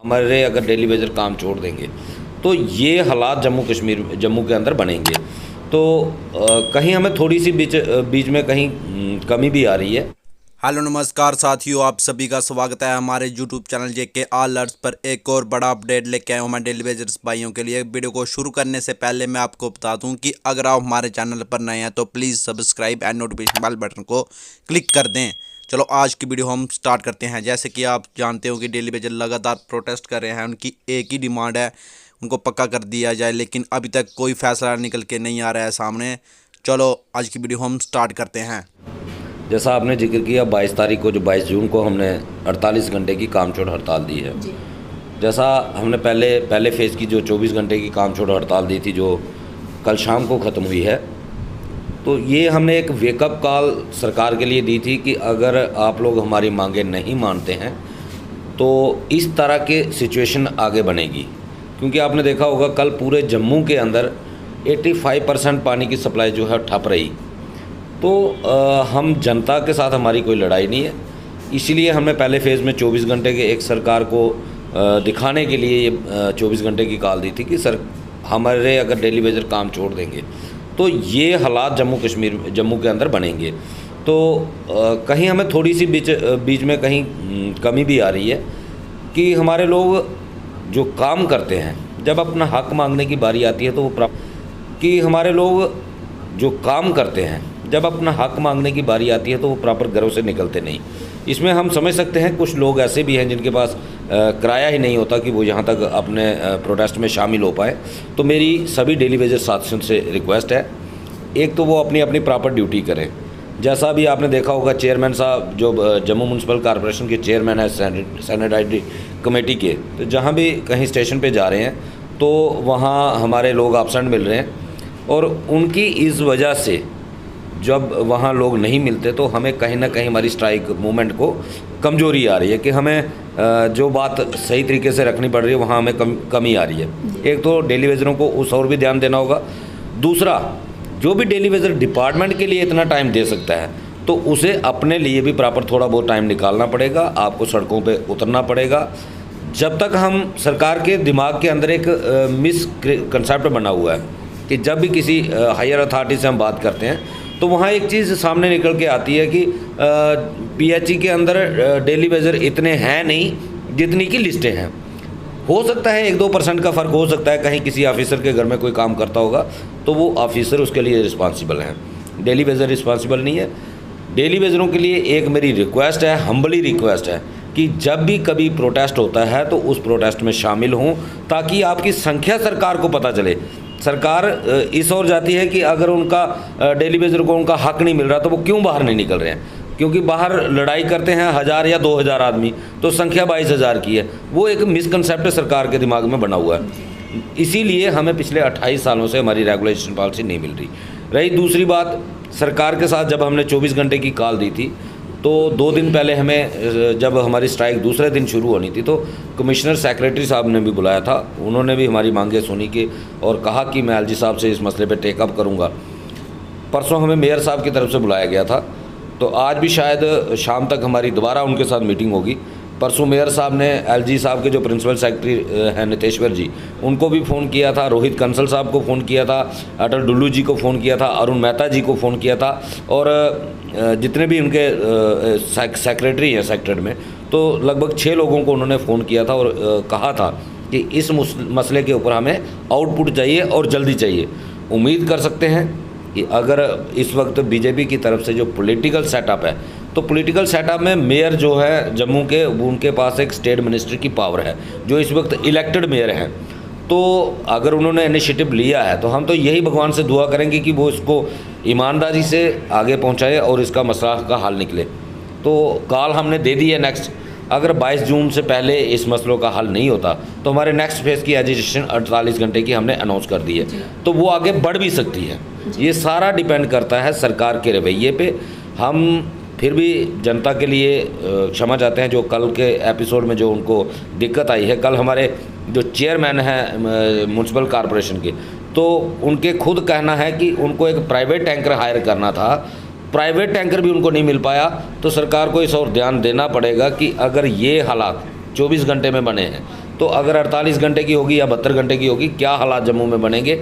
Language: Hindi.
हमारे अगर डेली वेजर काम छोड़ देंगे तो ये हालात जम्मू के अंदर बनेंगे। तो कहीं हमें थोड़ी सी बीच में कहीं कमी भी आ रही है। हेलो नमस्कार साथियों, आप सभी का स्वागत है हमारे यूट्यूब चैनल जेके ऑल अलर्ट्स पर। एक और बड़ा अपडेट लेके आया हूँ मैं डेली वेजर्स भाइयों के लिए। वीडियो को शुरू करने से पहले मैं आपको बता दूं कि अगर आप हमारे चैनल पर नए हैं तो please subscribe and notification bell button को क्लिक कर दें। चलो आज की वीडियो हम स्टार्ट करते हैं। जैसे कि आप जानते हो कि डेली वेजर लगातार प्रोटेस्ट कर रहे हैं। उनकी एक ही डिमांड है, उनको पक्का कर दिया जाए, लेकिन अभी तक कोई फैसला निकल के नहीं आ रहा है सामने। चलो आज की वीडियो हम स्टार्ट करते हैं। जैसा आपने जिक्र किया 22 तारीख को, जो 22 जून को हमने 48 घंटे की काम छोड़ हड़ताल दी है। जैसा हमने पहले फेज़ की जो 24 घंटे की काम छोड़ हड़ताल दी थी, जो कल शाम को ख़त्म हुई है, तो ये हमने एक वेकअप कॉल सरकार के लिए दी थी कि अगर आप लोग हमारी मांगें नहीं मानते हैं तो इस तरह के सिचुएशन आगे बनेगी। क्योंकि आपने देखा होगा कल पूरे जम्मू के अंदर 85% पानी की सप्लाई जो है ठप रही। तो हम जनता के साथ हमारी कोई लड़ाई नहीं है, इसीलिए हमने पहले फ़ेज़ में 24 घंटे के एक सरकार को दिखाने के लिए ये 24 घंटे की कॉल दी थी कि सर हमारे अगर डेली वेजर काम छोड़ देंगे तो ये हालात जम्मू के अंदर बनेंगे। तो कहीं हमें थोड़ी सी बीच में कहीं कमी भी आ रही है कि हमारे लोग जो काम करते हैं, जब अपना हक मांगने की बारी आती है तो वो प्रॉपर घरों से निकलते नहीं। इसमें हम समझ सकते हैं कुछ लोग ऐसे भी हैं जिनके पास किराया ही नहीं होता कि वो यहाँ तक अपने प्रोटेस्ट में शामिल हो पाए। तो मेरी सभी डेली वेजर साथियों से रिक्वेस्ट है, एक तो वो अपनी अपनी प्रॉपर ड्यूटी करें। जैसा भी आपने देखा होगा चेयरमैन साहब जो जम्मू म्यूनसिपल कॉरपोरेशन के चेयरमैन है सैनिटाइजरी कमेटी के, तो जहाँ भी कहीं स्टेशन पे जा रहे हैं तो वहाँ हमारे लोग एब्सेंट मिल रहे हैं, और उनकी इस वजह से जब वहाँ लोग नहीं मिलते तो हमें कहीं ना कहीं हमारी स्ट्राइक मूवमेंट को कमजोरी आ रही है कि हमें जो बात सही तरीके से रखनी पड़ रही है वहाँ हमें कमी आ रही है। एक तो डेली वेजरों को उस और भी ध्यान देना होगा। दूसरा, जो भी डेली वेजर डिपार्टमेंट के लिए इतना टाइम दे सकता है तो उसे अपने लिए भी प्रॉपर थोड़ा बहुत टाइम निकालना पड़ेगा। आपको सड़कों पे उतरना पड़ेगा। जब तक हम सरकार के दिमाग के अंदर एक मिसकंसेप्ट बना हुआ है कि जब भी किसी हायर अथॉरिटी से हम बात करते हैं तो वहाँ एक चीज़ सामने निकल के आती है कि पीएचई के अंदर डेली वेजर इतने हैं नहीं जितनी की लिस्टें हैं। हो सकता है 1-2% का फ़र्क हो सकता है, कहीं किसी ऑफिसर के घर में कोई काम करता होगा तो वो ऑफिसर उसके लिए रिस्पॉन्सिबल हैं, डेली वेजर रिस्पॉन्सिबल नहीं है। डेली वेजरों के लिए एक मेरी रिक्वेस्ट है, हम्बली रिक्वेस्ट है कि जब भी कभी प्रोटेस्ट होता है तो उस प्रोटेस्ट में शामिल हों, ताकि आपकी संख्या सरकार को पता चले। सरकार इस ओर जाती है कि अगर उनका डेली वेजर को उनका हक नहीं मिल रहा तो वो क्यों बाहर नहीं निकल रहे हैं, क्योंकि बाहर लड़ाई करते हैं 1000 या 2000 आदमी, तो संख्या 22,000 की है। वो एक मिसकंसेप्ट सरकार के दिमाग में बना हुआ है। इसीलिए हमें पिछले 28 सालों से हमारी रेगुलेशन पॉलिसी नहीं मिल रही। दूसरी बात, सरकार के साथ जब हमने 24 घंटे की कॉल दी थी तो 2 दिन पहले हमें, जब हमारी स्ट्राइक दूसरे दिन शुरू होनी थी, तो कमिश्नर सेक्रेटरी साहब ने भी बुलाया था। उन्होंने भी हमारी मांगें सुनी की और कहा कि मैं एलजी साहब से इस मसले पे टेकअप करूँगा। परसों हमें मेयर साहब की तरफ से बुलाया गया था, तो आज भी शायद शाम तक हमारी दोबारा उनके साथ मीटिंग होगी। परसों मेयर साहब ने एलजी साहब के जो प्रिंसिपल सेक्रेटरी हैं नितेश्वर जी, उनको भी फ़ोन किया था, रोहित कंसल साहब को फ़ोन किया था, अटल डुल्लू जी को फ़ोन किया था, अरुण मेहता जी को फ़ोन किया था, और जितने भी उनके सेक्रेटरी हैं सेक्टर में, तो लगभग 6 लोगों को उन्होंने फ़ोन किया था और कहा था कि इस मसले के ऊपर हमें आउटपुट चाहिए और जल्दी चाहिए। उम्मीद कर सकते हैं कि अगर इस वक्त बीजेपी की तरफ से जो पॉलिटिकल सेटअप है, तो पॉलिटिकल सेटअप में मेयर जो है जम्मू के, उनके पास एक स्टेट मिनिस्टर की पावर है, जो इस वक्त इलेक्टेड मेयर हैं। तो अगर उन्होंने इनिशिएटिव लिया है तो हम तो यही भगवान से दुआ करेंगे कि वो इसको ईमानदारी से आगे पहुंचाए और इसका मसला का हल निकले। तो कॉल हमने दे दी है नेक्स्ट। अगर 22 जून से पहले इस मसलों का हल नहीं होता तो हमारे नेक्स्ट फेज़ की एजिटेशन 48 घंटे की हमने अनाउंस कर दी है, तो वो आगे बढ़ भी सकती है। ये सारा डिपेंड करता है सरकार के रवैये पे। हम फिर भी जनता के लिए क्षमा चाहते हैं जो कल के एपिसोड में जो उनको दिक्कत आई है। कल हमारे जो चेयरमैन हैं म्यूनसिपल कॉरपोरेशन के, तो उनके खुद कहना है कि उनको एक प्राइवेट टैंकर हायर करना था, प्राइवेट टैंकर भी उनको नहीं मिल पाया। तो सरकार को इस और ध्यान देना पड़ेगा कि अगर ये हालात 24 घंटे में बने हैं तो अगर 48 घंटे की होगी या 72 घंटे की होगी, क्या हालात जम्मू में बनेंगे